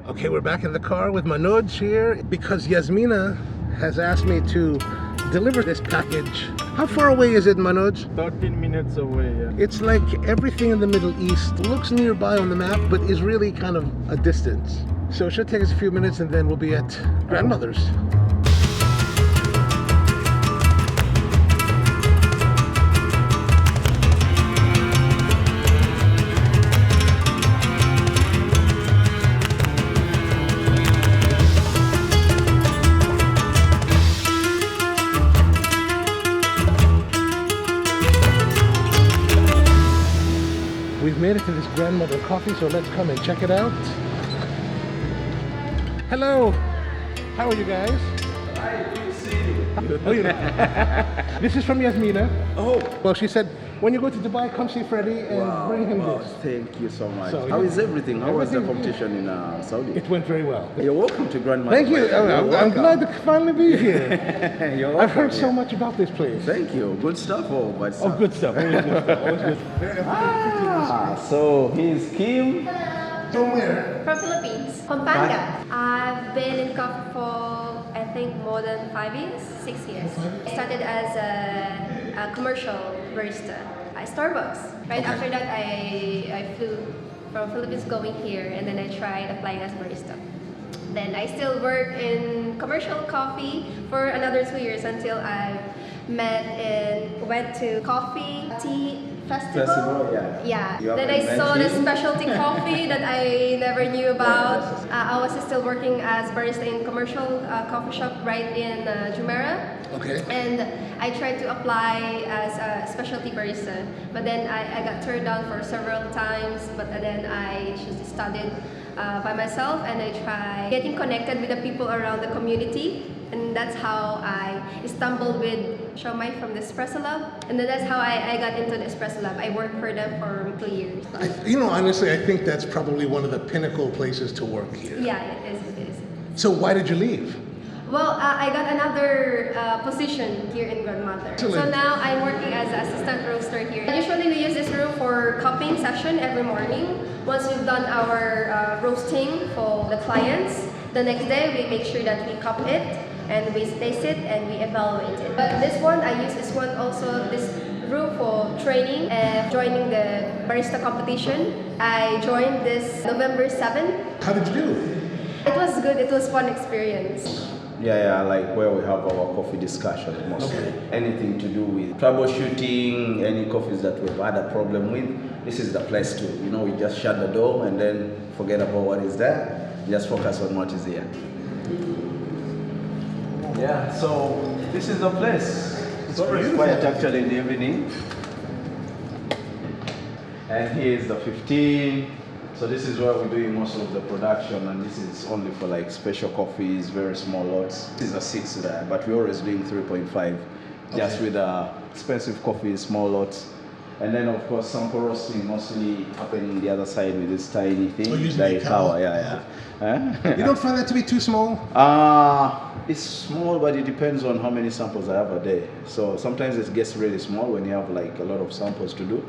Okay, we're back in the car with Manooj here because Yasmeena has asked me to deliver this package. How far away is it, Manooj? 13 minutes away, yeah. It's like everything in the Middle East looks nearby on the map, but is really kind of a distance. So it should take us a few minutes and then we'll be at grandmother's. We've made it to this grandmother coffee, so let's come and check it out. Hello, how are you guys? Hi, good to see you. Oh, this is from Yasmeena. Oh, Well, she said, when you go to Dubai, come see Freddy and bring him this. Thank you so much. So, How yeah. is everything? How was the Everything's competition in Saudi? It went very well. You're welcome to Grandmother. Thank you. I'm glad to finally be here. You're I've heard welcome, so yeah. much about this place. Thank you. Good stuff. Oh, but Oh, good stuff. Always good stuff. Always good. So here's Kim. From where? From Philippines, Pampanga. I've been in coffee for I think more than 5 years, 6 years. I started as a commercial barista at Starbucks. Right after that, I flew from Philippines going here, and then I tried applying as barista. Then I still work in commercial coffee for another 2 years until I went to coffee tea festival. Yeah. You Then have I saw the invented. specialty coffee that I never knew about. I was still working as barista in commercial coffee shop right in Jumeirah. Okay. And I tried to apply as a specialty barista, but then I got turned down for several times. But then I just studied by myself, and I tried getting connected with the people around the community. And that's how I stumbled with Shomai from the Espresso Lab. And then that's how I got into the Espresso Lab. I worked for them for 2 years. Honestly, I think that's probably one of the pinnacle places to work here. Yeah, it is. So why did you leave? Well, I got another position here in Grandmother. So Excellent. now I'm working as an assistant roaster here. Usually we use this room for cupping session every morning. Once we've done our roasting for the clients, the next day we make sure that we cup it and we taste it and we evaluate it. But this one, I use this one also, this room for training and joining the Barista Competition. I joined this November 7th. How did you do? It was good, it was fun experience. Yeah, like where we have our coffee discussion mostly. Okay. Anything to do with troubleshooting, any coffees that we've had a problem with, this is the place to. We just shut the door and then forget about what is there. Just focus on what is here. Yeah, so this is the place. It's always quiet actually in the evening. And here is the 15. So this is where we're doing most of the production, and this is only for like special coffees, very small lots. This is a 6 there, but we're always doing 3.5, just with expensive coffees, small lots. And then of course sample roasting mostly happening the other side with this tiny thing. Oh, using the Ikawa. Yeah. You don't find that to be too small? It's small, but it depends on how many samples I have a day. So sometimes it gets really small when you have like a lot of samples to do.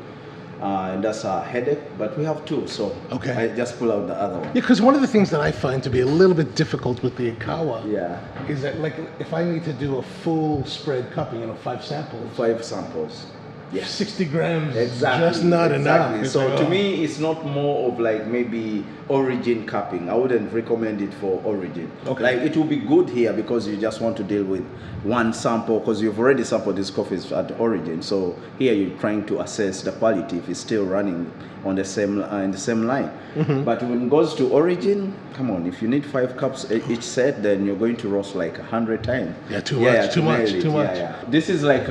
And that's a headache, but we have 2, so Okay. I just pull out the other one. Yeah, because one of the things that I find to be a little bit difficult with the Ikawa Yeah, is that, like, if I need to do a full spread cupping, 5 samples, 5 samples. Yes. 60 grams, Exactly. just not exactly. enough. So It's to like, me, it's not more of like maybe origin cupping. I wouldn't recommend it for origin. Okay. Like it will be good here because you just want to deal with one sample because you've already sampled these coffees at origin. So here you're trying to assess the quality if it's still running on the same in the same line. Mm-hmm. But when it goes to origin, come on, if you need 5 cups each set, then you're going to roast like 100 times. Yeah, too much, too to much, nail it. too much. Yeah. This is like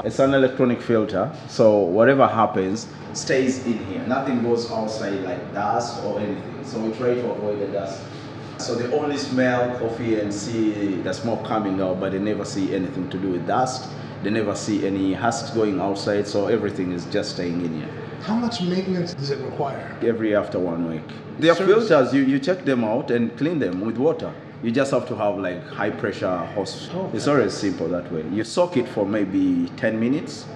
it's an electronic filter, so whatever happens stays in here. Nothing goes outside like dust or anything. So we try to avoid the dust. So they only smell coffee and see the smoke coming out, but they never see anything to do with dust. They never see any husk going outside, so everything is just staying in here. How much maintenance does it require? Every after 1 week. Their Service. filters, you check them out and clean them with water. You just have to have like high pressure hose. Oh, It's always simple that way. You soak it for maybe 10 minutes,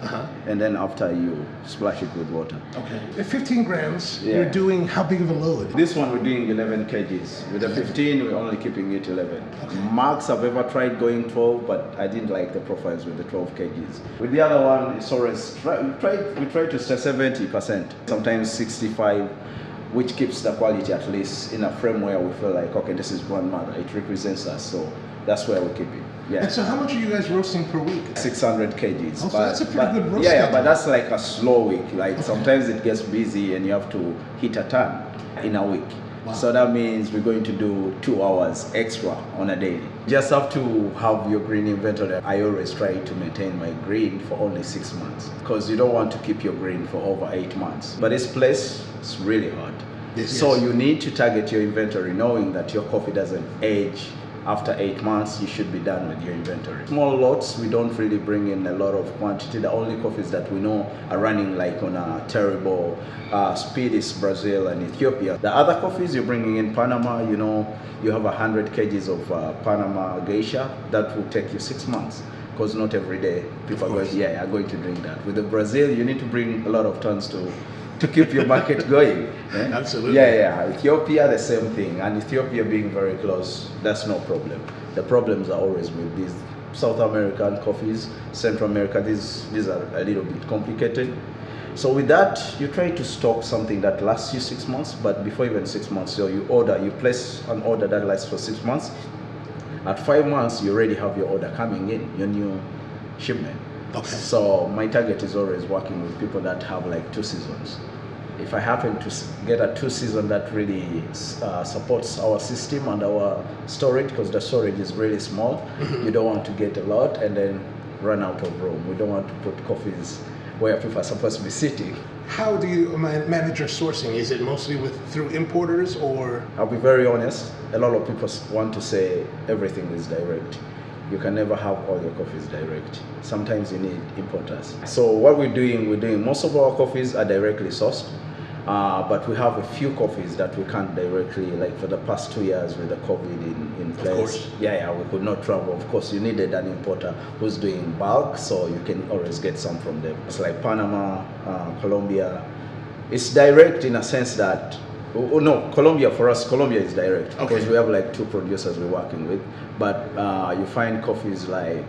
and then after you splash it with water. Okay. At 15 grams, Yeah. you're doing how big of a load? This one we're doing 11 kgs. With the 15, we're only keeping it 11. Max, I've ever tried going 12, but I didn't like the profiles with the 12 kgs. With the other one, it's always, we try to stay 70%, sometimes 65, which keeps the quality at least in a frame where we feel like, okay, this is grandmother, it represents us, so that's where we keep it. Yeah. And so how much are you guys roasting per week? 600 kgs. Oh, so that's a pretty good roast Yeah, schedule. but that's like a slow week. Like sometimes it gets busy and you have to hit a ton in a week. Wow. So that means we're going to do 2 hours extra on a day. Just have to have your green inventory. I always try to maintain my green for only 6 months because you don't want to keep your green for over 8 months. But this place is really hard. Yes, So yes. you need to target your inventory knowing that your coffee doesn't age. After 8 months, you should be done with your inventory. Small lots, we don't really bring in a lot of quantity. The only coffees that we know are running like on a terrible speed is Brazil and Ethiopia. The other coffees you're bringing in Panama, you know, you have 100 kgs of Panama geisha, that will take you 6 months. Because not every day people are going to drink that. With the Brazil, you need to bring a lot of tons to keep your market going. Eh? Absolutely. Yeah. Ethiopia, the same thing. And Ethiopia being very close, that's no problem. The problems are always with these South American coffees, Central America, these are a little bit complicated. So with that, you try to stock something that lasts you 6 months, but before even 6 months, so you place an order that lasts for 6 months. At 5 months, you already have your order coming in, your new shipment. Okay. So my target is always working with people that have like 2 seasons. If I happen to get a 2 season that really supports our system and our storage, because the storage is really small, you don't want to get a lot and then run out of room. We don't want to put coffees where people are supposed to be sitting. How do you manage your sourcing? Is it mostly through importers or? I'll be very honest, a lot of people want to say everything is direct. You can never have all your coffees direct. Sometimes you need importers. So what we're doing, most of our coffees are directly sourced, but we have a few coffees that we can't directly, like for the past 2 years with the COVID in place. Of course. Yeah, we could not travel. Of course, you needed an importer who's doing bulk, so you can always get some from them. It's like Panama, Colombia. It's direct in a sense that, Colombia, for us, Colombia is direct because we have like 2 producers we're working with. But you find coffees like,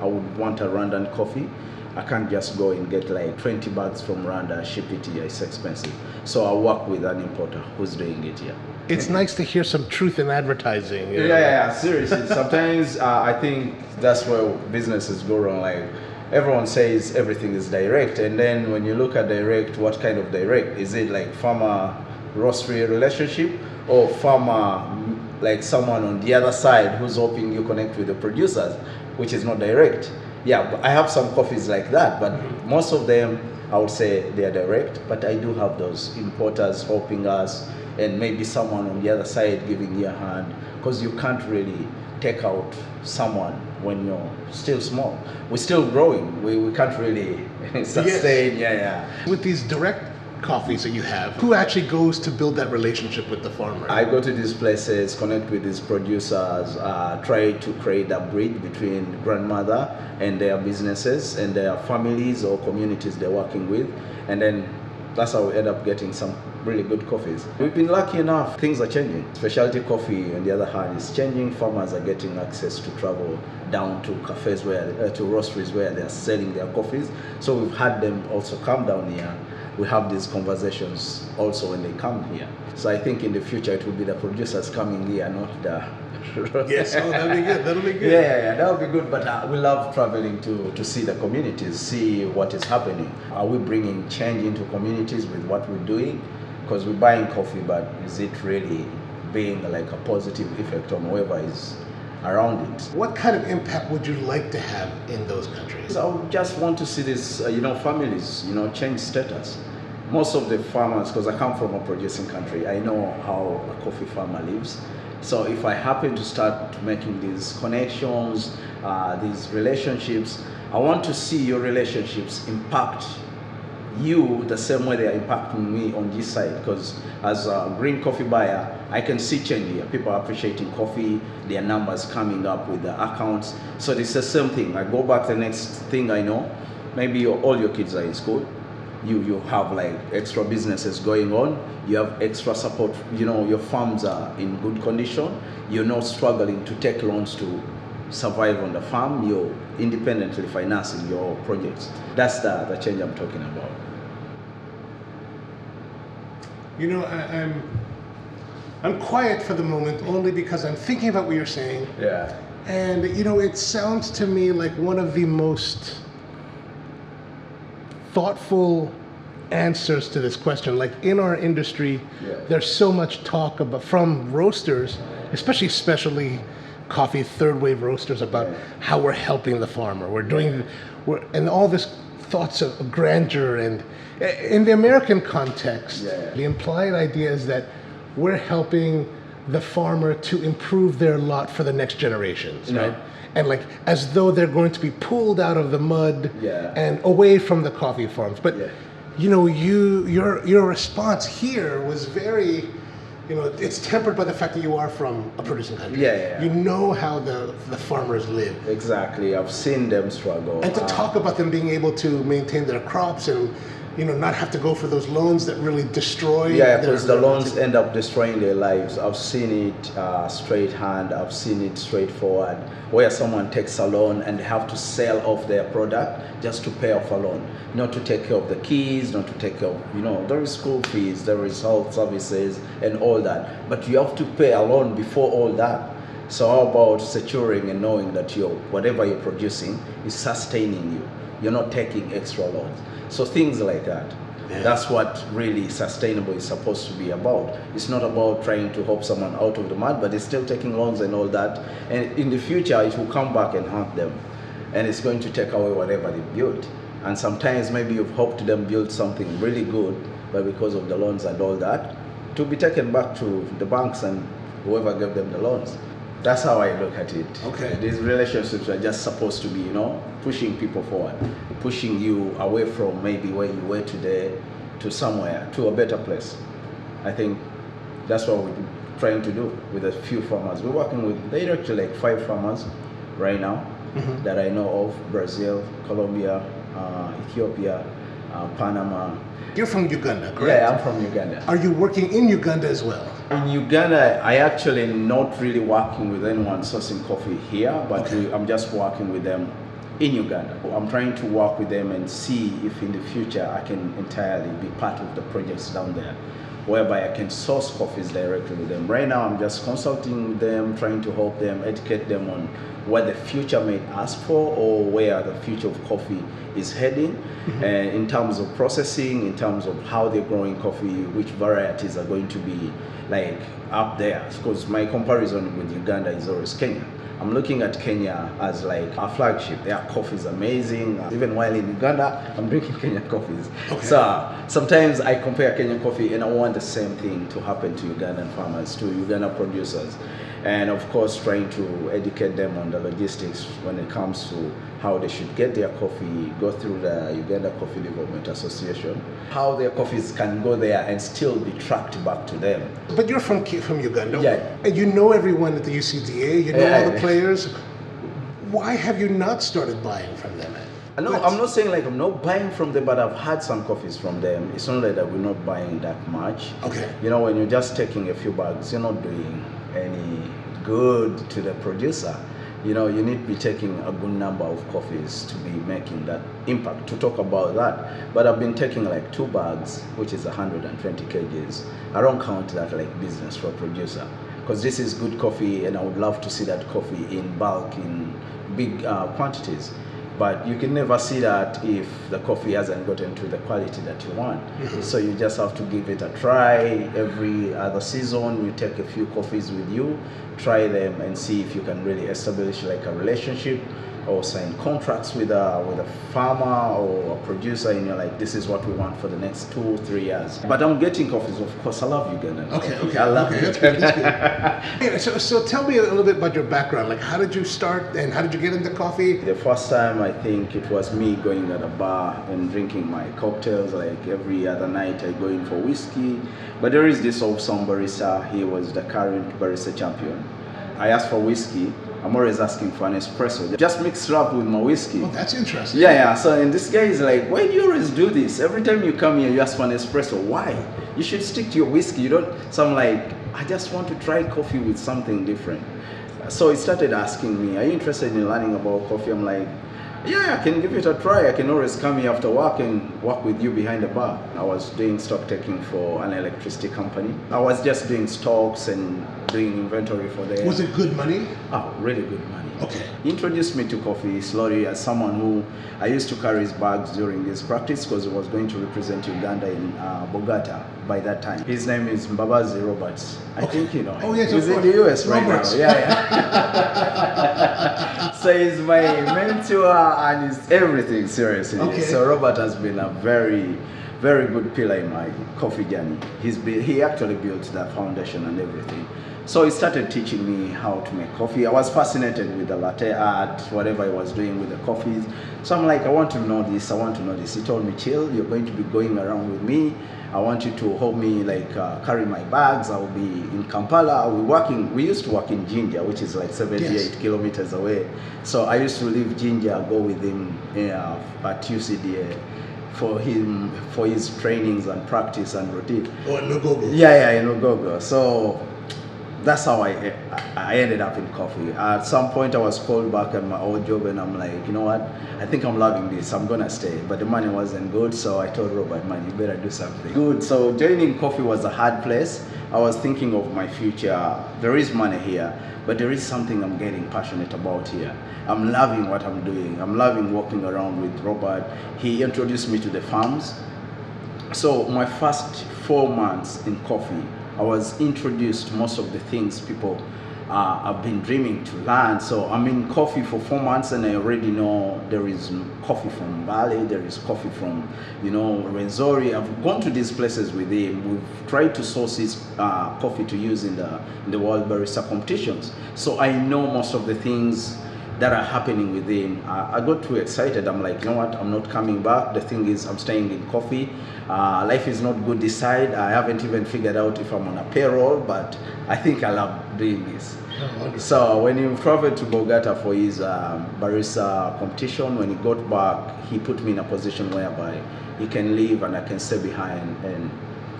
I would want a Rwandan coffee. I can't just go and get like 20 bags from Rwanda, ship it here, it's expensive. So I work with an importer who's doing it here. It's nice to hear some truth in advertising. You know? Yeah, seriously. Sometimes I think that's where businesses go wrong. Like everyone says everything is direct, and then when you look at direct, what kind of direct? Is it like farmer roastery relationship or farmer like someone on the other side who's hoping you connect with the producers, which is not direct? Yeah, but I have some coffees like that, but most of them I would say they are direct, but I do have those importers helping us and maybe someone on the other side giving you a hand, because you can't really take out someone when you're still small. We're still growing. We can't really sustain. Yeah. With these direct coffees that you have, who actually goes to build that relationship with the farmer? I go to these places, connect with these producers, try to create a bridge between grandmother and their businesses and their families or communities they're working with, and then that's how we end up getting some really good coffees. We've been lucky enough, things are changing. Specialty coffee, on the other hand, is changing. Farmers are getting access to travel down to cafes to roasteries where they're selling their coffees. So we've had them also come down here. We have these conversations also when they come here. So I think in the future it will be the producers coming here, not the... Yes, that'll be good. That'll be good. Yeah, that'll be good. But we love traveling to see the communities, see what is happening. Are we bringing change into communities with what we're doing? Because we're buying coffee, but is it really being like a positive effect on whoever is around it? What kind of impact would you like to have in those countries? I would just want to see this, families, change status. Most of the farmers, because I come from a producing country, I know how a coffee farmer lives. So if I happen to start making these connections, these relationships, I want to see your relationships impact you the same way they are impacting me on this side. Because as a green coffee buyer, I can see change here. People are appreciating coffee, their numbers coming up with the accounts. So it's the same thing. I go back, the next thing I know, maybe all your kids are in school. You have like extra businesses going on. You have extra support. You know, your farms are in good condition. You're not struggling to take loans to survive on the farm. You're independently financing your projects. That's the change I'm talking about. You know, I'm quiet for the moment only because I'm thinking about what you're saying. Yeah. And, you know, it sounds to me like one of the most thoughtful answers to this question. Like in our industry, there's so much talk about from roasters, especially coffee third wave roasters, about how we're helping the farmer. And all this thoughts of grandeur. And in the American context, the implied idea is that we're helping the farmer to improve their lot for the next generations, right? And like as though they're going to be pulled out of the mud and away from the coffee farms. But you know, your response here was very, you know, it's tempered by the fact that you are from a producing country. You know how the farmers live. Exactly. I've seen them struggle. And to talk about them being able to maintain their crops and, you know, not have to go for those loans that really destroy. Because the loans end up destroying their lives. I've seen it straight hand. I've seen it straightforward, where someone takes a loan and they have to sell off their product just to pay off a loan, not to take care of the kids, not to take care of, you know, there is school fees, there is health services and all that. But you have to pay a loan before all that. So how about securing and knowing that whatever you're producing is sustaining you? You're not taking extra loans. So things like that. That's what really sustainable is supposed to be about. It's not about trying to help someone out of the mud, but it's still taking loans and all that. And in the future, it will come back and haunt them. And it's going to take away whatever they built. And sometimes maybe you've hoped them build something really good, but because of the loans and all that, to be taken back to the banks and whoever gave them the loans. That's how I look at it. Okay. These relationships are just supposed to be, you know, pushing people forward, pushing you away from maybe where you were today to somewhere, to a better place. I think that's what we're trying to do with a few farmers. We're working with, there are actually like 5 farmers right now that I know of: Brazil, Colombia, Ethiopia, Panama. You're from Uganda, correct? Yeah, I'm from Uganda. Are you working in Uganda as well? In Uganda, I actually not really working with anyone sourcing coffee here, but I'm just working with them in Uganda. I'm trying to work with them and see if in the future I can entirely be part of the projects down there, whereby I can source coffees directly with them. Right now, I'm just consulting with them, trying to help them, educate them on what the future may ask for or where the future of coffee is heading, and in terms of processing, in terms of how they're growing coffee, which varieties are going to be like up there. Because my comparison with Uganda is always Kenya. I'm looking at Kenya as like a flagship. Their coffee is amazing. Even while in Uganda, I'm drinking Kenyan coffees. So sometimes I compare Kenyan coffee and I want the same thing to happen to Ugandan farmers, to Ugandan producers. And of course, trying to educate them on the logistics when it comes to how they should get their coffee, go through the Uganda Coffee Development Association, how their coffees can go there and still be tracked back to them. But you're from Uganda, and you know everyone at the UCDA, you know all the players. Why have you not started buying from them? No, I'm not saying like I'm not buying from them, but I've had some coffees from them. It's not like that we're not buying that much. You know, when you're just taking a few bags, you're not doing any good to the producer. You know, you need to be taking a good number of coffees to be making that impact, to talk about that. But I've been taking like 2 bags, which is 120 kgs. I don't count that like business for a producer, because this is good coffee and I would love to see that coffee in bulk, in big quantities. But you can never see that if the coffee hasn't gotten to the quality that you want. So you just have to give it a try. Every other season, you take a few coffees with you, try them and see if you can really establish like a relationship or sign contracts with a farmer or a producer, and you're like, this is what we want for the next 2-3 years. But I'm getting coffees, of course. I love Ugandan. Okay. I love it. That's good. Yeah, so tell me a little bit about your background. Like, how did you start and how did you get into coffee? The first time, I think it was me going at a bar and drinking my cocktails. Like every other night, I go in for whiskey. But there is this awesome barista. He was the current Barista Champion. I asked for whiskey. I'm always asking for an espresso. Just mix it up with my whiskey. Oh, that's interesting. Yeah. So, and this guy is like, why do you always do this? Every time you come here, you ask for an espresso. Why? You should stick to your whiskey. You don't. So I'm like, I just want to try coffee with something different. So he started asking me, are you interested in learning about coffee? I'm like, yeah, I can give it a try. I can always come here after work and work with you behind the bar. I was doing stock taking for an electricity company. I was just doing stocks and doing inventory for them. Was it good money? Oh, really good money. Okay. He introduced me to coffee slowly as someone who I used to carry his bags during this practice because he was going to represent Uganda in Bogota by that time. His name is Mbabazi Roberts. I think you know him. Oh, yes, he's of in course. the US right Roberts. now. Yeah. So he's my mentor and he's everything, seriously. Okay. So Robert has been a very good pillar in my coffee journey. He actually built that foundation and everything. So he started teaching me how to make coffee. I was fascinated with the latte art, whatever he was doing with the coffees. So I'm like, I want to know this, I want to know this. He told me, chill, you're going to be going around with me. I want you to help me carry my bags. I'll be in Kampala. We used to work in Jinja, which is like 78 kilometers away. So I used to leave Jinja, go with him at UCDA for his trainings and practice and routine. Oh, in Lugogo. Yeah, in Lugogo. So that's how I ended up in coffee. At some point I was called back at my old job and I'm like, you know what, I think I'm loving this, I'm gonna stay. But the money wasn't good, so I told Robert, man, you better do something good. So joining coffee was a hard place. I was thinking of my future. There is money here, but there is something I'm getting passionate about here. I'm loving what I'm doing. I'm loving walking around with Robert. He introduced me to the farms. So my first 4 months in coffee, I was introduced to most of the things people have been dreaming to learn. So I'm in coffee for 4 months and I already know there is coffee from Bali, there is coffee from, Renzori. I've gone to these places with him. We've tried to source his coffee to use in the World Barista Competitions. So I know most of the things that are happening within. I got too excited. I'm like, you know what, I'm not coming back. The thing is, I'm staying in coffee. Life is not good this side. I haven't even figured out if I'm on a payroll, but I think I love doing this. So when he traveled to Bogota for his Barista Competition, when he got back, he put me in a position whereby he can leave and I can stay behind and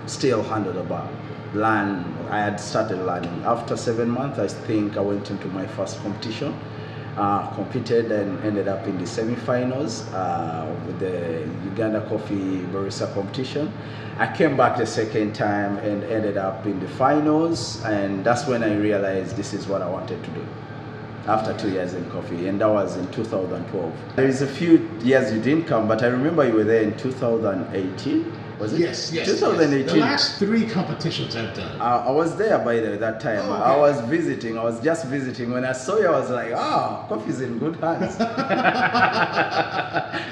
still handle the bar. I had started learning. After 7 months, I think I went into my first competition. Competed and ended up in the semi-finals with the Uganda Coffee Barista Competition. I came back the second time and ended up in the finals, and that's when I realized this is what I wanted to do after 2 years in coffee, and that was in 2012. There is a few years you didn't come, but I remember you were there in 2018. Was it? Yes. 2018. The last 3 competitions I've done. I was there by that time. Oh, okay. I was visiting. I was just visiting. When I saw you, I was like, coffee's in good hands.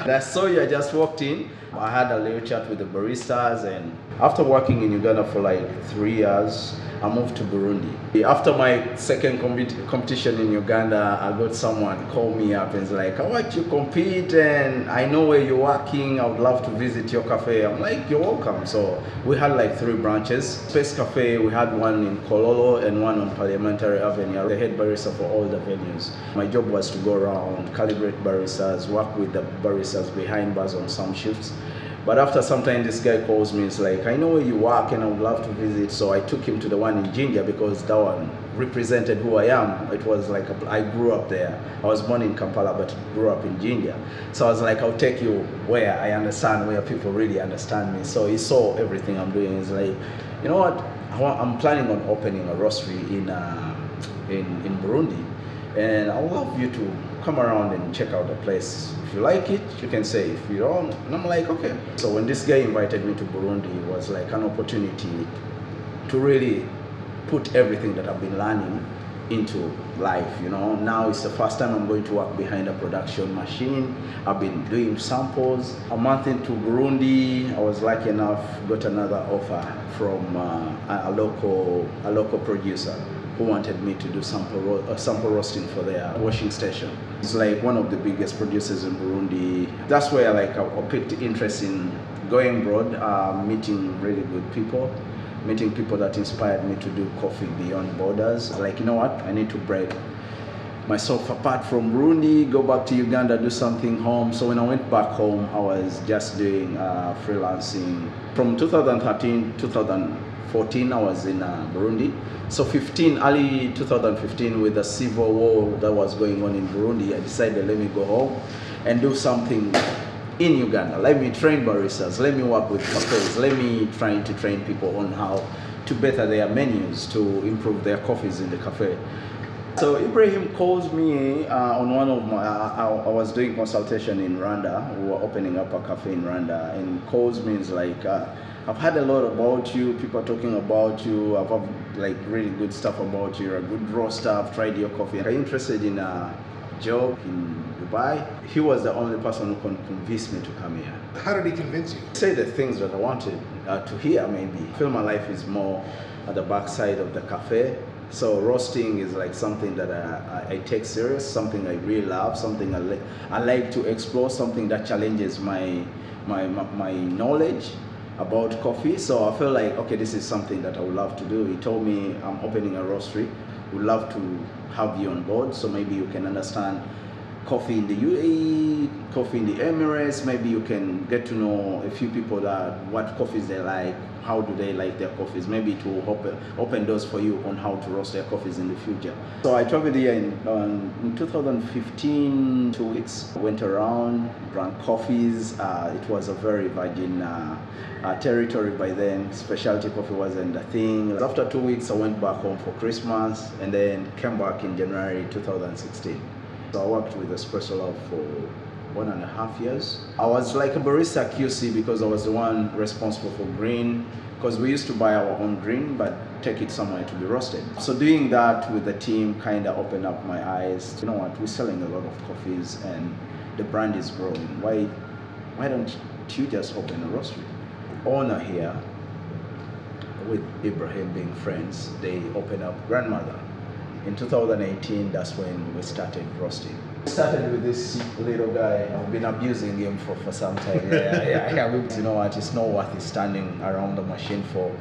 And I saw you, I just walked in. I had a little chat with the baristas, and after working in Uganda for like 3 years, I moved to Burundi. After my second competition in Uganda, I got someone call me up and was like, I want you to compete and I know where you're working. I would love to visit your cafe. I'm like, you're welcome. So we had like 3 branches. Space Cafe, we had one in Kololo and one on Parliamentary Avenue. The head barista for all the venues. My job was to go around, calibrate baristas, work with the baristas behind bars on some shifts. But after some time, this guy calls me. It's like, I know where you work and I would love to visit. So I took him to the one in Jinja because that one represented who I am. It was like, I grew up there. I was born in Kampala, but grew up in Jinja. So I was like, I'll take you where I understand, where people really understand me. So he saw everything I'm doing. He's like, you know what? I'm planning on opening a roastery in Burundi. And I would love you to come around and check out the place. If you like it, you can say. If you don't, and I'm like, okay. So when this guy invited me to Burundi, it was like an opportunity to really put everything that I've been learning into life, you know. Now it's the first time I'm going to work behind a production machine. I've been doing samples. A month into Burundi, I was lucky enough, got another offer from a local producer who wanted me to do sample roasting for their washing station. It's like one of the biggest producers in Burundi. That's where like I picked interest in going abroad, meeting really good people, meeting people that inspired me to do coffee beyond borders. Like, you know what, I need to break myself apart from Burundi, go back to Uganda, do something home. So when I went back home, I was just doing freelancing. From 2013, 2014, I was in Burundi. So early 2015, with the civil war that was going on in Burundi, I decided, let me go home and do something in Uganda. Let me train baristas, let me work with cafes, let me try to train people on how to better their menus, to improve their coffees in the cafe. So Ibrahim calls me on one of my, I was doing consultation in Rwanda. We were opening up a cafe in Rwanda, and he calls me, is like, I've heard a lot about you, people are talking about you, I've heard like really good stuff about you, you're a good roaster, I've tried your coffee. I'm interested in a job in Dubai. He was the only person who could convince me to come here. How did he convince you? Say the things that I wanted to hear, maybe. I feel my life is more at the backside of the cafe. So roasting is like something that I take serious, something I really love, something I like to explore, something that challenges my knowledge about coffee. So I feel like, okay, this is something that I would love to do. He told me, I'm opening a roastery, would love to have you on board, so maybe you can understand coffee in the UAE, coffee in the Emirates. Maybe you can get to know a few people that what coffees they like, how do they like their coffees, maybe to open doors for you on how to roast their coffees in the future. So I traveled here in 2015, 2 weeks, went around, drank coffees. It was a very virgin territory by then. Specialty coffee wasn't a thing. After 2 weeks, I went back home for Christmas and then came back in January 2016. So I worked with Espresso Lab for 1.5 years. I was like a barista QC because I was the one responsible for green, because we used to buy our own green but take it somewhere to be roasted. So doing that with the team kind of opened up my eyes. You know what, we're selling a lot of coffees and the brand is growing. Why don't you just open a roastery? Owner here, with Ibrahim being friends, they opened up Grandmother. In 2018, that's when we started roasting. We started with this little guy. I've been abusing him for some time. Yeah. You know what? It's not worth it standing around the machine for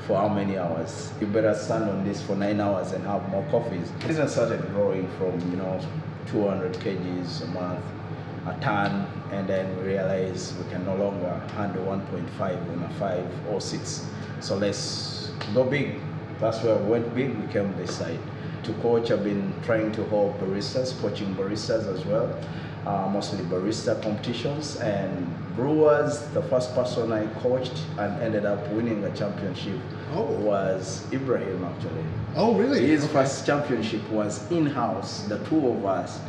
how many hours. You better stand on this for 9 hours and have more coffees. Business started growing from 200 kgs a month, a ton, and then we realized we can no longer handle 1.5 on a 5 or 6. So let's go big. That's where we went big. We came this side. To coach, I've been trying to hold baristas, coaching baristas as well, mostly barista competitions. And brewers, the first person I coached and ended up winning a championship was Ibrahim, actually. Oh, really? His first championship was in-house, the two of us,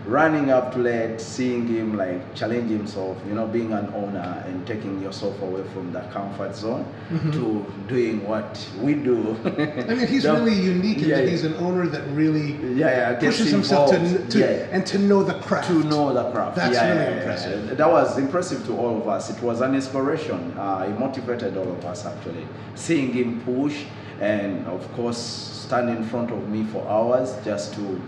running up to lead, seeing him like challenge himself, being an owner and taking yourself away from the comfort zone to doing what we do. I mean, he's really unique in that he's an owner that really pushes himself to know the craft. To know the craft. That's really impressive. That was impressive to all of us. It was an inspiration. It motivated all of us, actually. Seeing him push and, of course, stand in front of me for hours just to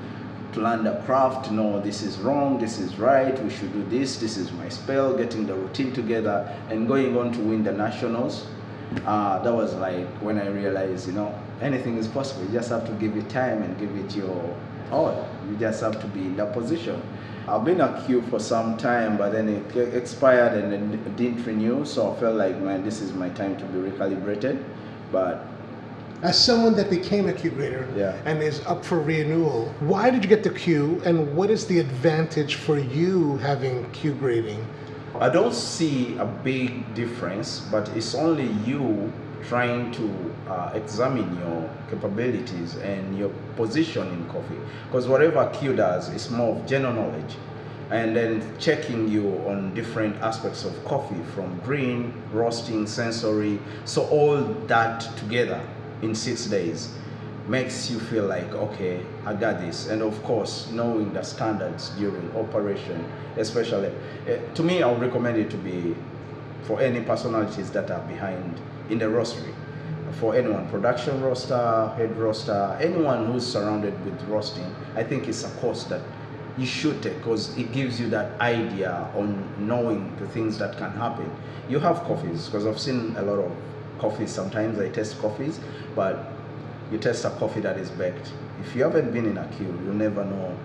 learn the craft, to know this is wrong, this is right, we should do this is my spell, getting the routine together and going on to win the nationals. That was like when I realized, anything is possible. You just have to give it time and give it your all. You just have to be in that position. I've been a Q for some time, but then it expired and then didn't renew, so I felt like, man, this is my time to be recalibrated. But as someone that became a Q grader and is up for renewal, why did you get the Q, and what is the advantage for you having Q grading? I don't see a big difference, but it's only you trying to examine your capabilities and your position in coffee. Because whatever Q does is more of general knowledge, and then checking you on different aspects of coffee, from green, roasting, sensory, so all that together in 6 days makes you feel like, okay, I got this. And of course, knowing the standards during operation, especially, to me, I would recommend it to be for any personalities that are behind in the roastery. For anyone, production roaster, head roaster, anyone who's surrounded with roasting, I think it's a course that you should take because it gives you that idea on knowing the things that can happen. You have coffees, because I've seen a lot of coffees. Sometimes I test coffees, but you test a coffee that is baked. If you haven't been in a queue, you'll never know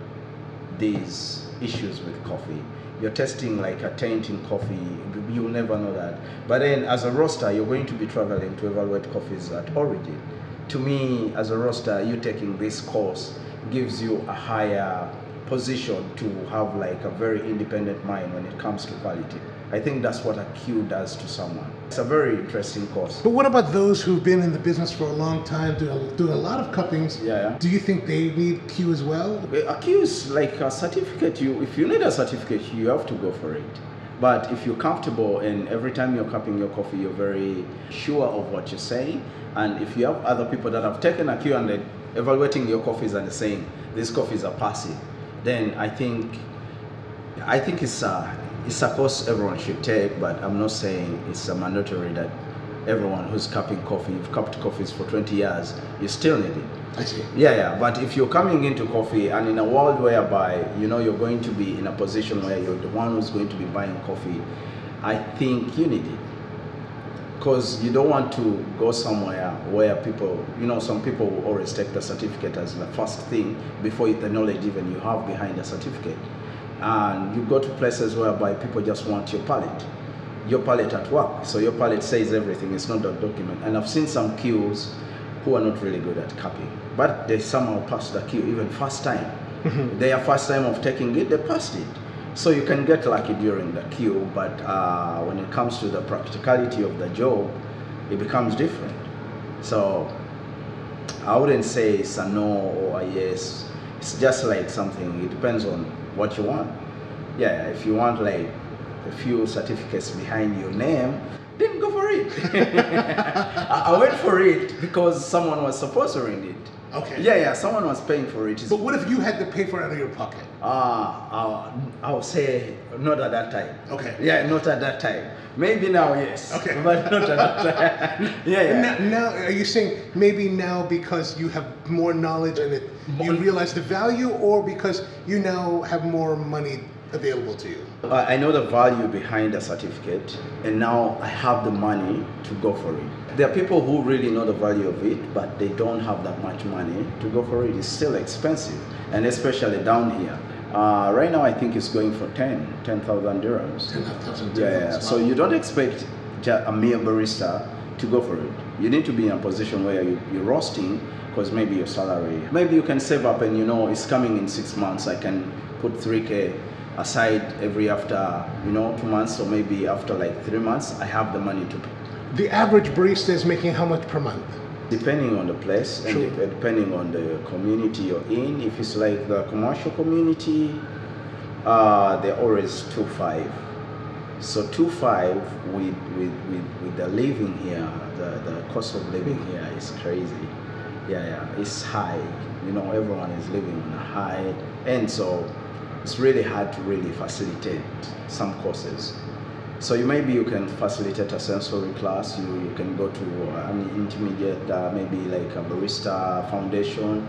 these issues with coffee. You're testing like a tainting coffee, you'll never know that. But then as a roaster, you're going to be traveling to evaluate coffees at origin. To me, as a roaster, you taking this course gives you a higher position to have like a very independent mind when it comes to quality. I think that's what a queue does to someone. It's a very interesting course. But what about those who've been in the business for a long time, doing a lot of cuppings? Yeah. Do you think they need queue as well? A queue is like a certificate. If you need a certificate, you have to go for it. But if you're comfortable and every time you're cupping your coffee, you're very sure of what you're saying, and if you have other people that have taken a queue and they're evaluating your coffees and they're saying these coffees are passing, then I think it's a course everyone should take, but I'm not saying it's a mandatory that everyone who's cupping coffee, you've cupped coffees for 20 years, you still need it. I see. Yeah, but if you're coming into coffee and in a world whereby, you're going to be in a position where you're the one who's going to be buying coffee, I think you need it. Because you don't want to go somewhere where people, some people will always take the certificate as the first thing before the knowledge even you have behind the certificate. And you go to places whereby people just want your palette at work. So your palette says everything, it's not a document. And I've seen some queues who are not really good at cupping, but they somehow pass the queue, even first time. Their first time of taking it, they passed it. So you can get lucky during the queue, but when it comes to the practicality of the job, it becomes different. So I wouldn't say it's a no or a yes. It's just like something, it depends on what you want. Yeah, if you want like a few certificates behind your name, then go for it. I went for it because someone was sponsoring it. Okay. Yeah, someone was paying for it. But what if you had to pay for it out of your pocket? I would say not at that time. Okay. Yeah, not at that time. Maybe now, yes. Okay. But not at that time. Yeah. Now, are you saying maybe now because you have more knowledge and you realize the value, or because you now have more money available to you? I know the value behind the certificate, and now I have the money to go for it. There are people who really know the value of it, but they don't have that much money to go for it. It's still expensive, and especially down here. Right now, I think it's going for 10,000 dirhams. 10,000 dirhams. Yeah. So you don't expect a mere barista to go for it. You need to be in a position where you're roasting, because maybe your salary, maybe you can save up, and it's coming in 6 months. I can put 3K aside every after 2 months, or maybe after like 3 months, I have the money to pay. The average barista is making how much per month? Depending on the place and depending on the community you're in. If it's like the commercial community, they're always 2.5. So 2.5 with the living here, the cost of living here is crazy. Yeah, it's high. Everyone is living on a high, and so it's really hard to really facilitate some courses. So maybe you can facilitate a sensory class, you can go to an intermediate, maybe like a barista foundation,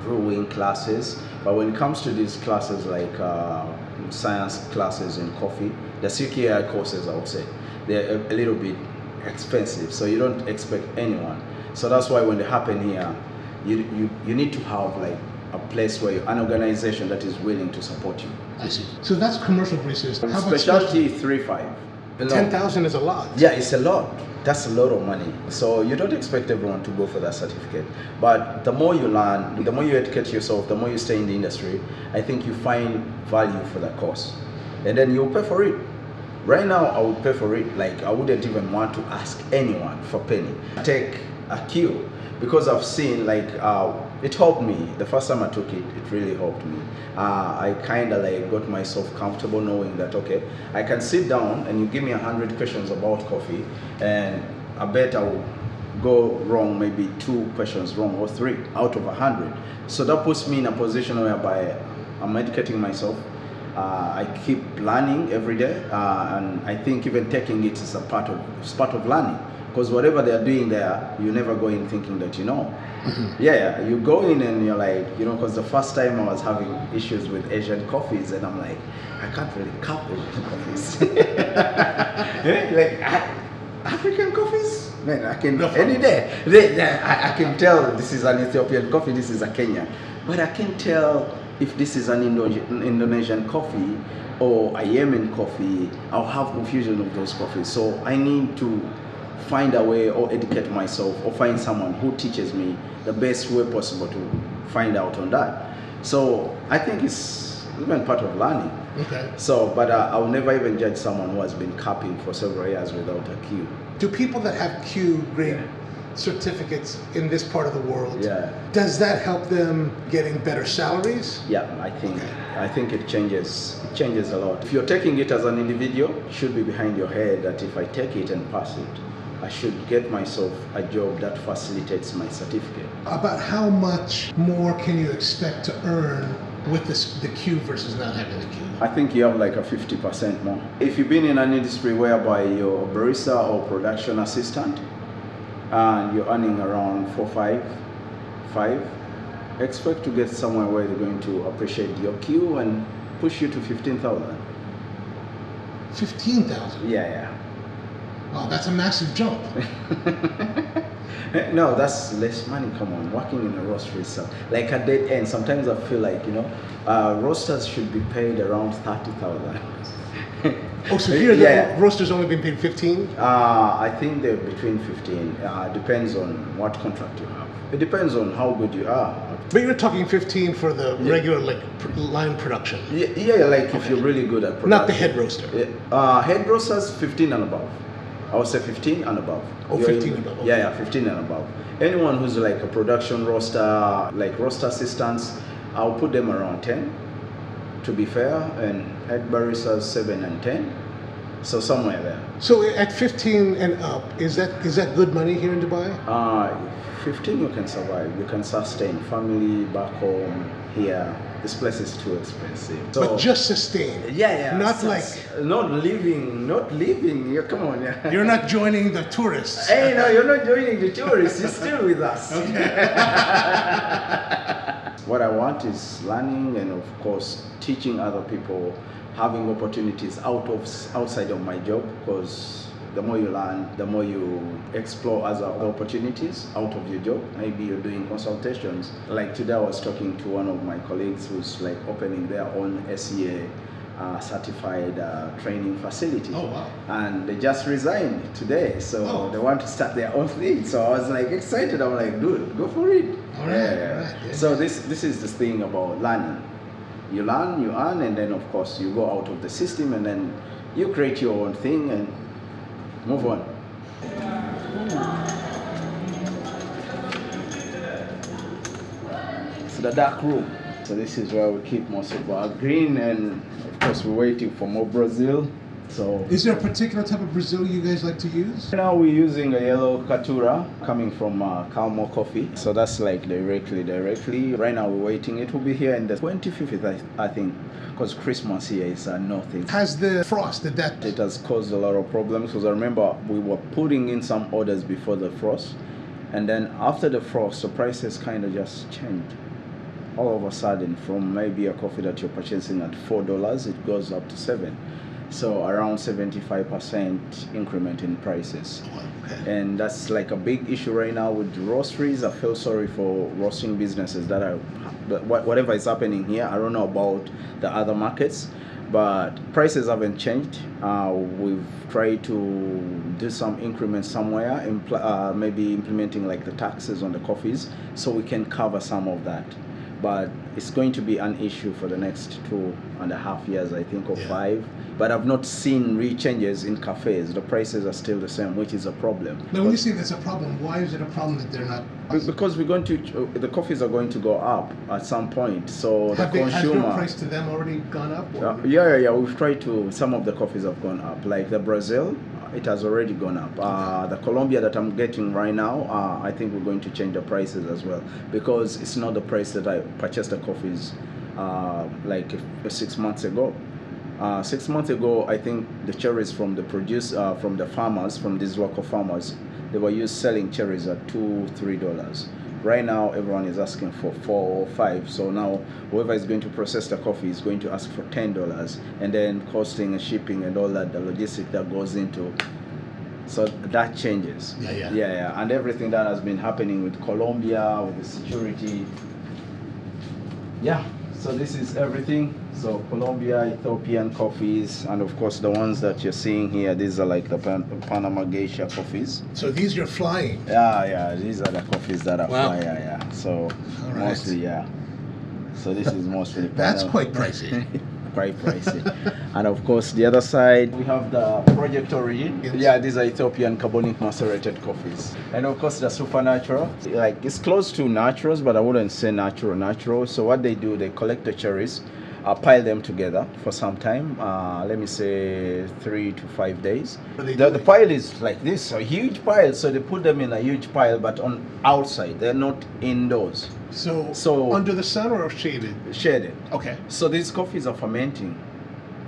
brewing classes. But when it comes to these classes like science classes in coffee, the CKI courses, I would say, they're a little bit expensive, so you don't expect anyone. So that's why when they happen here, you need to have like a place where an organization that is willing to support you. I see. So that's commercial baristas. How about Specialty 3.5. 10,000 is a lot. Yeah, it's a lot. That's a lot of money. So you don't expect everyone to go for that certificate. But the more you learn, the more you educate yourself, the more you stay in the industry, I think you find value for that course. And then you'll pay for it. Right now, I would pay for it. Like, I wouldn't even want to ask anyone for penny. Take a queue, because I've seen like, it helped me. The first time I took it, it really helped me. I kind of like got myself comfortable knowing that, okay, I can sit down and you give me 100 questions about coffee, and I bet I will go wrong, maybe 2 questions wrong or 3 out of 100. So that puts me in a position whereby I'm educating myself. I keep learning every day, and I think even taking it is part of learning. Because whatever they're doing there, you never go in thinking that you know. Yeah, you go in and you're like, because the first time I was having issues with Asian coffees, and I'm like, I can't really cup Asian coffees. Like African coffees, man, I can any day. I can tell this is an Ethiopian coffee, this is a Kenyan, but I can tell if this is an Indonesian coffee or a Yemen coffee. I'll have confusion of those coffees. So I need to find a way or educate myself or find someone who teaches me the best way possible to find out on that. So I think it's even part of learning. Okay. So, but I'll never even judge someone who has been cupping for several years without a Q. Do people that have Q grade certificates in this part of the world, Yeah. does that help them getting better salaries? Yeah, I think it changes a lot. If you're taking it as an individual, it should be behind your head that if I take it and pass it, I should get myself a job that facilitates my certificate. About how much more can you expect to earn with the Q versus not having the Q? I think you have like a 50% more. If you've been in an industry whereby you're a barista or production assistant and you're earning around 5, expect to get somewhere where they're going to appreciate your Q and push you to 15,000. 15,000? Yeah. Wow, that's a massive jump. No, that's less money. Come on, working in a roastery is like a dead end. Sometimes I feel like roasters should be paid around 30,000. Oh, so here the roasters only been paid 15? I think they're between 15. Depends on what contract you have. It depends on how good you are. But you're talking 15 for the regular line production. Yeah, like if you're really good at production. Not the head roaster. Head roasters 15 and above. I would say 15 and above. Oh, 15 and above. Okay. Yeah, 15 and above. Anyone who's like a production roaster, like roaster assistants, I'll put them around 10, to be fair, and head baristas 7 and 10. So somewhere there. So at 15 and up, is that good money here in Dubai? 15 you can survive. You can sustain family back home here. This place is too expensive. So, but just sustain. Yeah. Not like not living. Yeah, come on. Yeah. You're not joining the tourists. Hey, no, you're not joining the tourists. You're still with us. Okay. What I want is learning and of course teaching other people, having opportunities outside of my job, because the more you learn, the more you explore other opportunities out of your job. Maybe you're doing consultations. Like today I was talking to one of my colleagues who's like opening their own SEA certified training facility. Oh, wow. And they just resigned today, so they want to start their own thing. So I was like excited. I'm like, dude, go for it. All right. Yeah. So this is the thing about learning. You learn, you earn, and then of course you go out of the system and then you create your own thing and move on. It's the dark room. So this is where we keep most of our green, and of course we're waiting for more Brazil. So is there a particular type of Brazil you guys like to use? now we're using a yellow Catura coming from Onocoffee. So that's like directly. Right now we're waiting. It will be here in the 25th, I think, because Christmas here is nothing. Has the frost, it has caused a lot of problems, because I remember we were putting in some orders before the frost, and then after the frost the prices kind of just changed. All of a sudden, from maybe a coffee that you're purchasing at $4, it goes up to $7. So around 75% increment in prices. Okay. And that's like a big issue right now with roasteries. I feel sorry for roasting businesses that are, whatever is happening here. I don't know about the other markets, but prices haven't changed. We've tried to do some increments somewhere, maybe implementing like the taxes on the coffees, so we can cover some of that. But it's going to be an issue for the next 2.5 years, I think, or 5. But I've not seen real changes in cafes. The prices are still the same, which is a problem. Now, when you say there's a problem, why is it a problem that they're not? Because the coffees are going to go up at some point. So has your price to them already gone up? Yeah. We've tried to. Some of the coffees have gone up, like the Brazil. it has already gone up. The Colombia that I'm getting right now, I think we're going to change the prices as well, because it's not the price that I purchased the coffees like 6 months ago. 6 months ago, I think the cherries from the from the farmers, from these local farmers, they were selling cherries at $2-3. Right now, everyone is asking for $4 or $5. So now, whoever is going to process the coffee is going to ask for $10, and then costing and shipping and all that, the logistic that goes into. So that changes. Yeah. And everything that has been happening with Colombia, with the security. Yeah. So this is everything. So Colombia, Ethiopian coffees, and of course the ones that you're seeing here, these are like the Panama Geisha coffees. So these you're flying? Yeah, these are the coffees that are flying, yeah. So mostly, yeah. So this is mostly That's quite pricey. Quite pricey. And of course the other side, we have the Project Origin. Yes. Yeah, these are Ethiopian carbonic macerated coffees. And of course the supernatural, like it's close to naturals, but I wouldn't say natural. So what they do, they collect the cherries, pile them together for some time, let me say 3 to 5 days. The pile is like this, a huge pile, so they put them in a huge pile, but on outside, they're not indoors. So under the sun or shaded? Shaded. Okay. So these coffees are fermenting.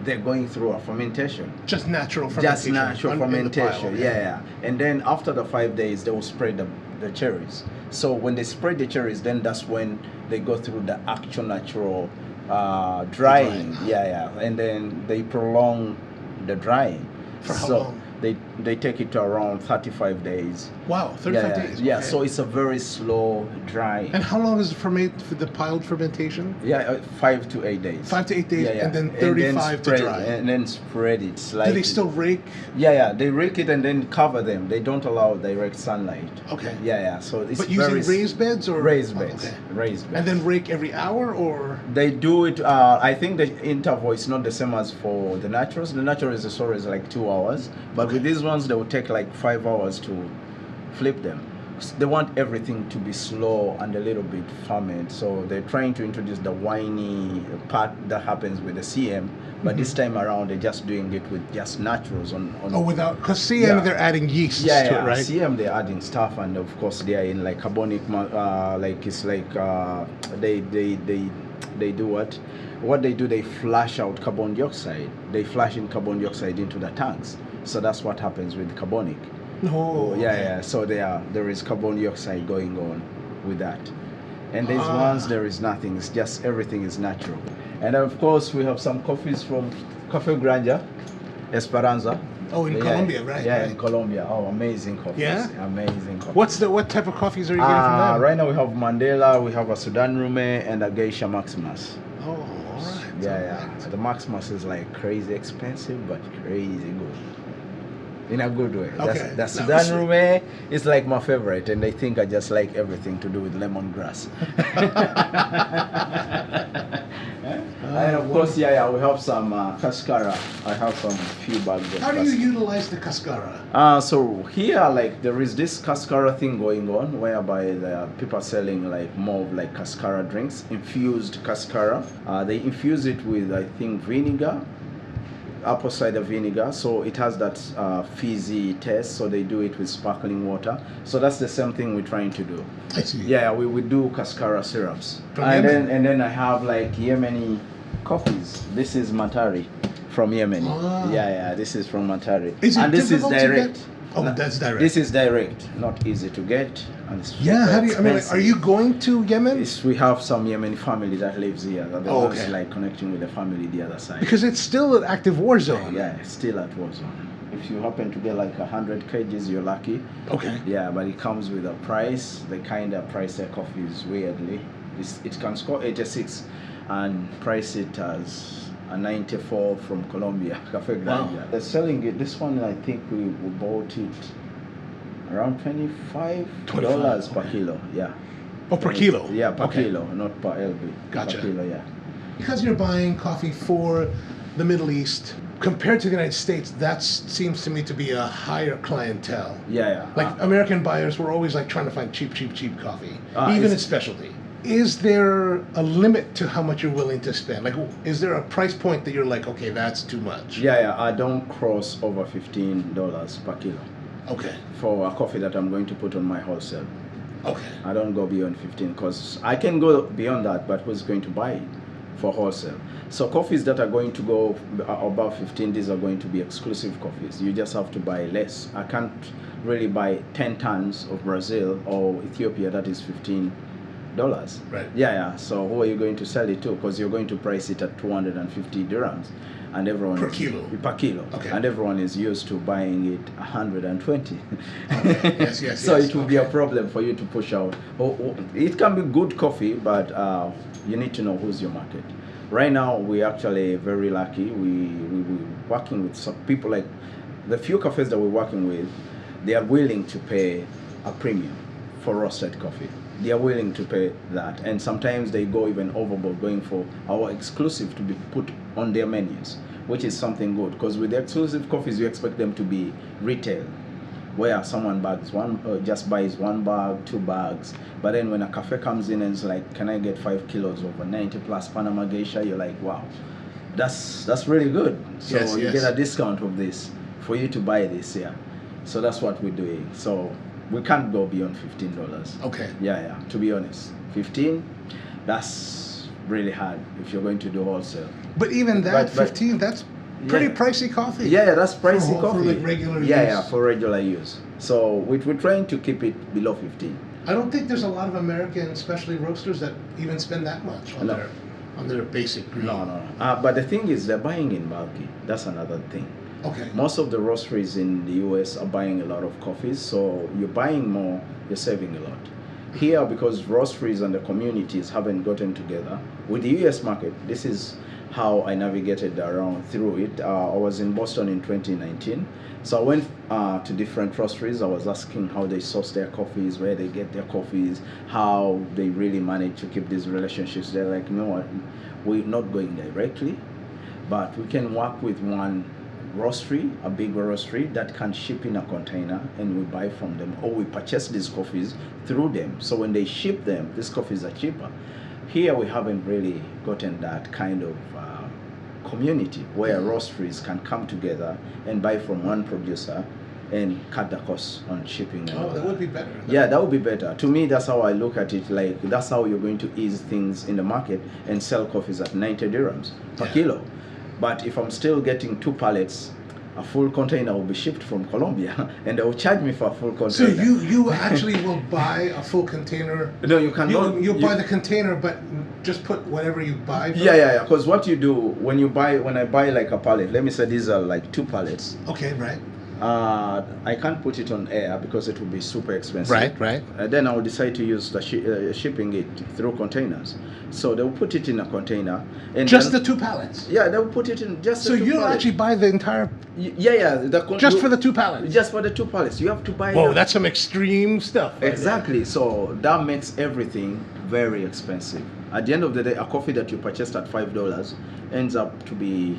They're going through a fermentation. Just natural fermentation. Just natural fermentation, pile, yeah. And then after the 5 days, they will spread the cherries. So when they spread the cherries, then that's when they go through the actual natural drying. Yeah. And then they prolong the drying. For how long? They take it to around 35 days. Wow, 35 days. Yeah, okay. so it's a very slow drying. And how long is the piled fermentation? Yeah, 5 to 8 days. 5 to 8 days, Yeah. and then 35 to dry. And then spread it slightly. Do they still rake? Yeah, they rake it and then cover them. They don't allow direct sunlight. Okay. Yeah. So it's But using raised beds or raised beds? okay. Raised beds. And then rake every hour or? They do it. I think the interval is not the same as for the naturals. The naturals is always like 2 hours, but with these ones they will take like 5 hours to flip them. They want everything to be slow and a little bit ferment, so they're trying to introduce the winey part that happens with the CM, but this time around they're just doing it with just naturals on without, because CM they're adding yeast to it, right? CM they're adding stuff, and of course they are in like carbonic, like it's like they do what they do, they flush out carbon dioxide. They flush in carbon dioxide into the tanks, so that's what happens with carbonic. Yeah. So there is carbon dioxide going on with that. And these ones, there is nothing. It's just everything is natural. And of course, we have some coffees from Cafe Granja, Esperanza. Oh, in Colombia, right? Yeah, right. in Colombia. Oh, amazing coffees. Yeah? Amazing coffees. What type of coffees are you getting from them? Right now we have Mandela, we have a Sudan Rume, and a Geisha Maximus. Oh, all right. Yeah. The Maximus is like crazy expensive, but crazy good. In a good way. Okay. The Sudan Rume is like my favorite, and I think I just like everything to do with lemongrass. And of course, we have some Cascara. I have some few bags of How do you utilize the Cascara? So here, like, there is this Cascara thing going on, whereby the people are selling like more of like Cascara drinks, infused Cascara. They infuse it with, I think, vinegar, apple cider vinegar, so it has that fizzy taste, so they do it with sparkling water. So that's the same thing we're trying to do. I see. Yeah, we do Cascara syrups. From and Yemen? then I have like Yemeni coffees. This is Mattari from Yemeni. Yeah, this is from Mattari. Is it and this is difficult to direct. get? Oh, that's direct. This is direct, not easy to get. And it's How do you, expensive. are you going to Yemen? We have some Yemeni family that lives here. That okay. like connecting with the family the other side. Because it's still an active war zone. Yeah, it's still at war zone. If you happen to get like 100 kgs, you're lucky. Okay. Yeah, but it comes with a price. The kind of price their coffee is weirdly. It can score 86 and price it as a 94 from Colombia, Cafe Granja. Wow. They're selling it. This one, I think we bought it around $25 per kilo. Yeah. Oh, per kilo? Yeah, per Okay. kilo, not per LB. Gotcha. Per kilo, yeah. Because you're buying coffee for the Middle East, compared to the United States, that seems to me to be a higher clientele. Yeah. Like American buyers were always like trying to find cheap coffee, even in specialty. Is there a limit to how much you're willing to spend? Like, is there a price point that you're like, okay, that's too much? Yeah, I don't cross over $15 per kilo Okay. for a coffee that I'm going to put on my wholesale. Okay. I don't go beyond 15 because I can go beyond that, but who's going to buy it for wholesale? So coffees that are going to go above 15, these are going to be exclusive coffees. You just have to buy less. I can't really buy 10 tons of Brazil or Ethiopia that is $15. Right. Yeah. So who are you going to sell it to? Because you're going to price it at 250 dirhams, and everyone Per kilo. Per kilo. Okay. And everyone is used to buying it 120. Okay. Yes. So it will be a problem for you to push out. It can be good coffee, but you need to know who's your market. Right now, we're actually very lucky. We're working with some people, like the few cafes that we're working with, they are willing to pay a premium for roasted coffee. They are willing to pay that, and sometimes they go even overboard, going for our exclusive to be put on their menus, which is something good, because with the exclusive coffees you expect them to be retail, where someone just buys 1 bag, 2 bags, but then when a cafe comes in and is like, can I get 5 kilos of a 90 plus Panama Geisha, you're like, wow, that's really good. So you get a discount of this for you to buy this. So that's what we're doing. So we can't go beyond $15. Okay. Yeah. To be honest, 15, that's really hard if you're going to do wholesale. But even that, But- 15, that's pretty pricey coffee. Yeah, that's pricey For coffee. like regular use. Yeah, for regular use. So we're trying to keep it below 15. I don't think there's a lot of American, especially roasters, that even spend that much on No. their basic green. No. But the thing is, they're buying in bulky. That's another thing. Okay. Most of the roasteries in the US are buying a lot of coffees, so you're buying more, you're saving a lot. Here, because roasteries and the communities haven't gotten together, with the US market, this is how I navigated around through it. I was in Boston in 2019, so I went to different roasteries. I was asking how they source their coffees, where they get their coffees, how they really manage to keep these relationships. They're like, you know what, we're not going directly, but we can work with one roastery, a big roastery that can ship in a container, and we buy from them, or we purchase these coffees through them. So when they ship them, these coffees are cheaper. Here we haven't really gotten that kind of community where roasteries can come together and buy from one producer and cut the costs on shipping. And all that would be better. Yeah, that would be better. To me, that's how I look at it. Like, that's how you're going to ease things in the market and sell coffees at 90 dirhams per kilo. But if I'm still getting 2 pallets, a full container will be shipped from Colombia, and they will charge me for a full container. So you actually will buy a full container? No, you cannot. You'll buy the container, but just put whatever you buy. Yeah. Because what you do when I buy like a pallet, let me say these are like 2 pallets. Okay, right. I can't put it on air because it will be super expensive. Right. Then I will decide to use the shipping it through containers. So they'll put it in a container. And Just then, the 2 pallets? Yeah, they'll put it in just So the 2 you'll pallets. actually buy the entire... Yeah. Just for the 2 pallets? Just for the 2 pallets. You have to buy... Whoa, that's some extreme stuff. Right Exactly. So that makes everything very expensive. At the end of the day, a coffee that you purchased at $5 ends up to be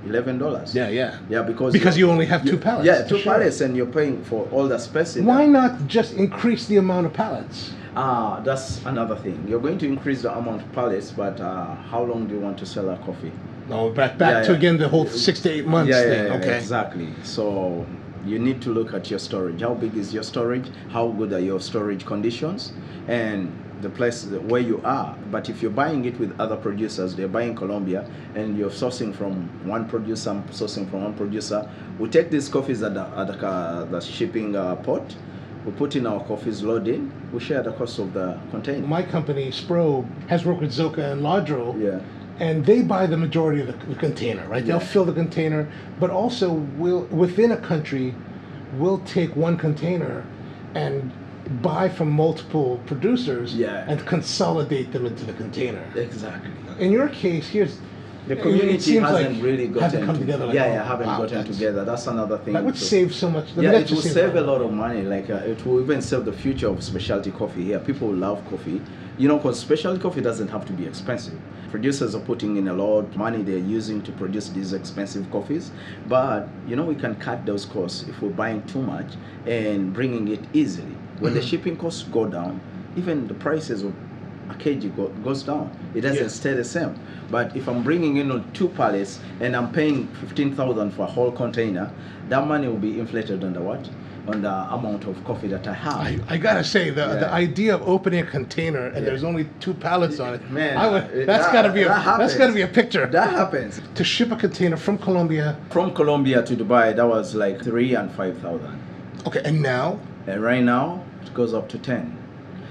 $11. Yeah, because you only have 2 pallets. Yeah, 2 pallets, and you're paying for all the space in Why there. not just increase the amount of pallets? That's another thing. You're going to increase the amount of pallets, but how long do you want to sell a coffee? No, back to again the whole 6 to 8 months thing. Yeah, Okay. exactly. So you need to look at your storage. How big is your storage? How good are your storage conditions? And the place where you are. But if you're buying it with other producers, they're buying Colombia, and you're sourcing from one producer, we take these coffees at the shipping port, we put in our coffees, load in, we share the cost of the container. My company, Spro, has worked with Zoka and Ladro. Yeah. And they buy the majority of the container, right? They'll fill the container, but also within a country, we'll take one container and buy from multiple producers and consolidate them into the container. Exactly. In your case, the community hasn't really hasn't come together. Haven't gotten together. That's another thing. That would save so much. It will save a lot of money. Like it will even save the future of specialty coffee here. People love coffee, because specialty coffee doesn't have to be expensive. Producers are putting in a lot of money they're using to produce these expensive coffees, but we can cut those costs if we're buying too much and bringing it easily. When the shipping costs go down, even the prices of a kg goes down. It doesn't stay the same. But if I'm bringing in 2 pallets and I'm paying 15,000 for a whole container, that money will be inflated on the what? On the amount of coffee that I have. I gotta say, the idea of opening a container and there's only 2 pallets on it, Man, that's gotta be a picture. That happens. To ship a container from Colombia. From Colombia to Dubai, that was like 3,000 and 5,000. Okay, and now? And right now, it goes up to 10.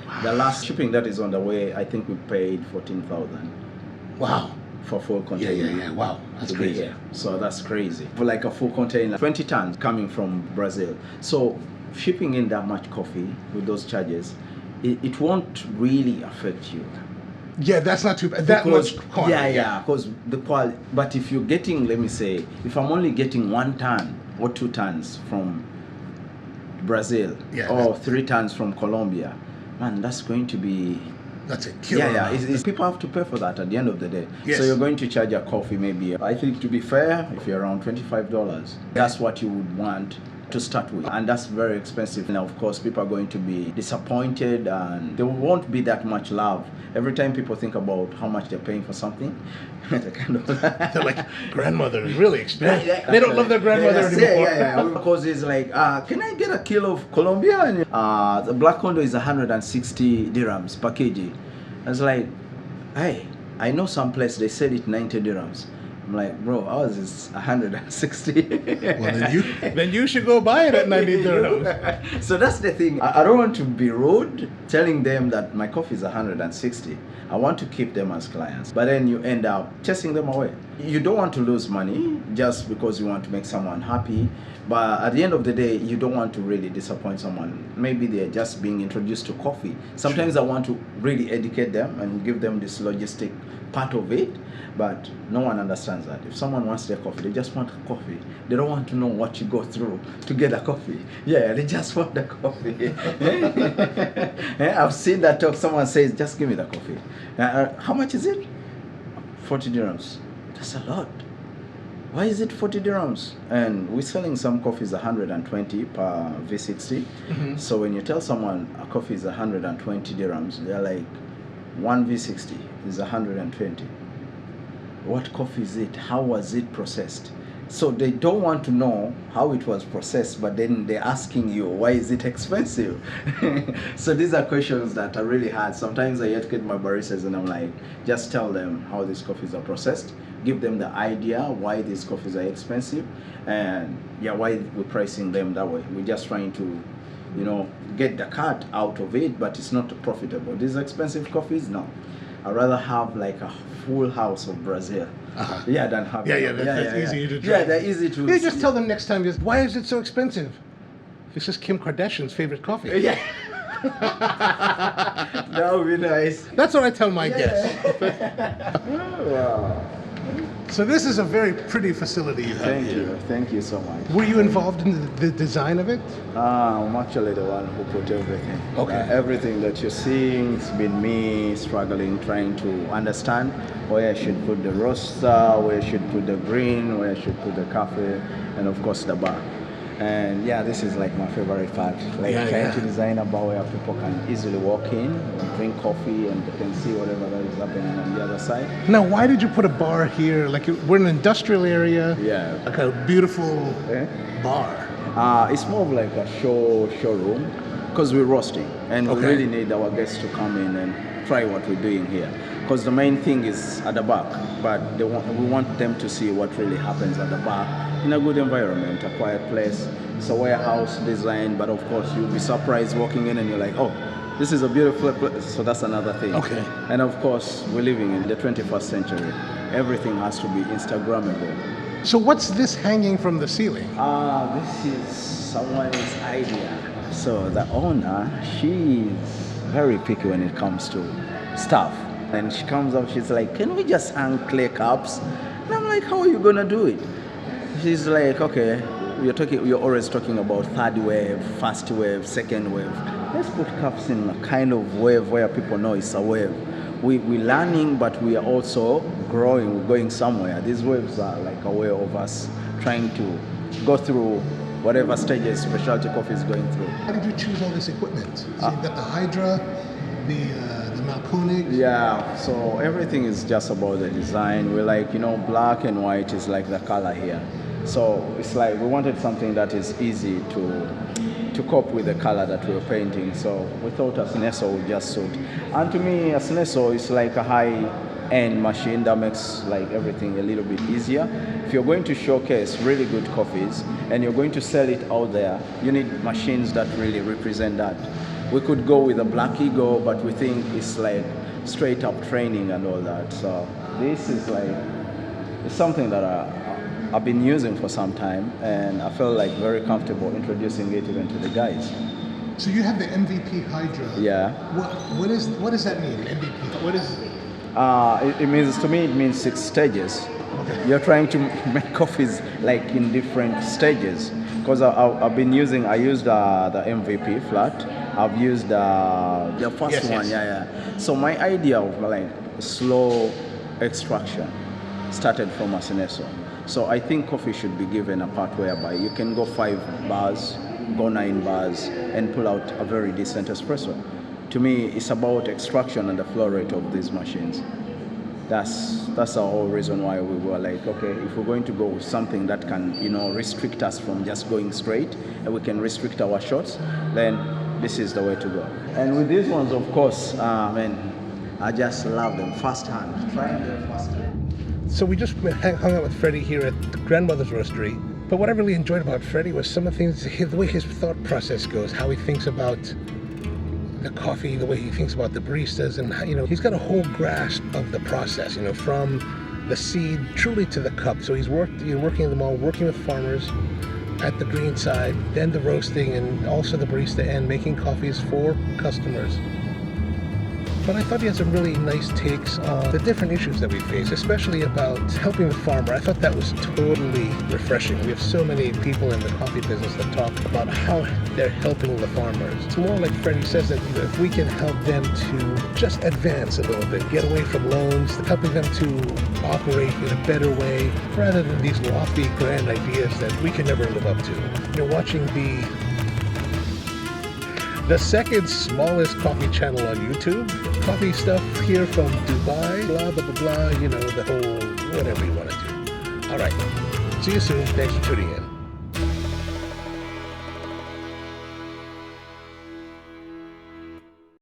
Wow. The last shipping that is on the way, I think we paid 14,000. Wow. For full container. Yeah. Wow, that's crazy. Here. So that's crazy. For like a full container, 20 tons coming from Brazil. So shipping in that much coffee with those charges, it won't really affect you. Yeah, that's not too bad. That much quantity. Yeah, because the quality. But if you're getting, let me say, if I'm only getting 1 ton or 2 tons from Brazil or 3 tons from Colombia, man, that's going to be... That's a killer. Yeah. People have to pay for that at the end of the day. Yes. So you're going to charge a coffee maybe, I think to be fair, if you're around $25, that's what you would want to start with. And that's very expensive. And of course, people are going to be disappointed and there won't be that much love. Every time people think about how much they're paying for something, they're like, grandmother is really expensive. They don't love their grandmother anymore. Yeah. Because it's like, can I get a kilo of Colombia? The black condo is 160 dirhams per kg. I was like, hey, I know some place they said it 90 dirhams. I'm like, bro, ours is 160. Well, then you should go buy it at 90 dirhams. So that's the thing. I don't want to be rude telling them that my coffee is 160. I want to keep them as clients, but then you end up chasing them away. You don't want to lose money just because you want to make someone happy, but at the end of the day, you don't want to really disappoint someone. Maybe they're just being introduced to coffee. Sometimes I want to really educate them and give them this logistic part of it, but no one understands that. If someone wants their coffee, they just want coffee. They don't want to know what you go through to get a coffee. Yeah, they just want the coffee. I've seen that talk. Someone says, just give me the coffee. How much is it? 40 dirhams. That's a lot. Why is it 40 dirhams? And we're selling some coffees 120 per V60. Mm-hmm. So when you tell someone a coffee is 120 dirhams, they're like, 1 V60 is 120. What coffee is it? How was it processed? So they don't want to know how it was processed, but then they're asking you, why is it expensive? So these are questions that are really hard. Sometimes I educate my baristas and I'm like, just tell them how these coffees are processed, give them the idea why these coffees are expensive, and why we're pricing them that way. We're just trying to, get the cut out of it, but it's not profitable. These expensive coffees, no. I'd rather have like a full house of Brazil. Than have that's easy to drink. Yeah, they're easy to. You just tell them next time, why is it so expensive? This is Kim Kardashian's favorite coffee. Yeah. That would be nice. That's what I tell my guests. Wow. So this is a very pretty facility you have here. Thank you so much. Were you involved in the design of it? I'm actually the one who put everything. Okay. Everything that you're seeing, it's been me struggling, trying to understand where I should put the roaster, where I should put the green, where I should put the coffee, and of course the bar. And this is like my favorite part. Trying to design a bar where people can easily walk in, drink coffee, and they can see whatever that is happening on the other side. Now, why did you put a bar here? Like, we're in an industrial area. Yeah. Like a beautiful bar. It's more of like a showroom, because we're roasting, and we really need our guests to come in and try what we're doing here. Because the main thing is at the back, but we want them to see what really happens at the back in a good environment, a quiet place. It's a warehouse design, but of course you'll be surprised walking in and you're like, oh, this is a beautiful place. So that's another thing. Okay. And of course, we're living in the 21st century. Everything has to be Instagrammable. So what's this hanging from the ceiling? This is someone's idea. So the owner, she's very picky when it comes to stuff. And she comes up, she's like, can we just hang clay cups? And I'm like, how are you gonna do it? She's like, okay, you're always talking about third wave, first wave, second wave. Let's put cups in a kind of wave where people know it's a wave. We're learning, but we are also growing, we're going somewhere. These waves are like a way of us trying to go through whatever stages specialty coffee is going through. How did you choose all this equipment? So you've got the Hydra, the Mahlkonig. Yeah, so everything is just about the design. We like, black and white is like the color here. So it's like we wanted something that is easy to cope with the color that we were painting. So we thought a Synesso would just suit. And to me, a Synesso is like a high-end machine that makes like everything a little bit easier. If you're going to showcase really good coffees and you're going to sell it out there, you need machines that really represent that. We could go with a Black Ego, but we think it's like straight up training and all that. So this is like, it's something that I've been using for some time, and I feel like very comfortable introducing it even to the guys. So you have the MVP Hydra. Yeah. What does that mean? MVP. What is? It means, to me, it means 6 stages. Okay. You're trying to make coffees like in different stages. Because I used the MVP flat. I've used the first one. Yes. Yeah. So my idea of like slow extraction started from a Synesso. So I think coffee should be given a part whereby you can go 5 bars, go 9 bars, and pull out a very decent espresso. To me, it's about extraction and the flow rate of these machines. That's the whole reason why we were like, okay, if we're going to go with something that can, restrict us from just going straight, and we can restrict our shots, then this is the way to go. And with these ones, of course, I just love them firsthand. Trying them firsthand. So we just hung out with Freddy here at the grandmother's roastery. But what I really enjoyed about Freddy was some of the things, the way his thought process goes, how he thinks about the coffee, the way he thinks about the baristas, and he's got a whole grasp of the process, from the seed truly to the cup. So he's working them all, working with farmers at the green side, then the roasting, and also the barista end, making coffees for customers. But I thought he had some really nice takes on the different issues that we face, especially about helping the farmer. I thought that was totally refreshing. We have so many people in the coffee business that talk about how they're helping the farmers. It's more like Freddy says, that if we can help them to just advance a little bit, get away from loans, helping them to operate in a better way, rather than these lofty, grand ideas that we can never live up to. You're watching the second smallest coffee channel on YouTube. Coffee stuff here from Dubai, blah, blah, blah, blah, the whole whatever you want to do. All right. See you soon. Thanks for tuning in.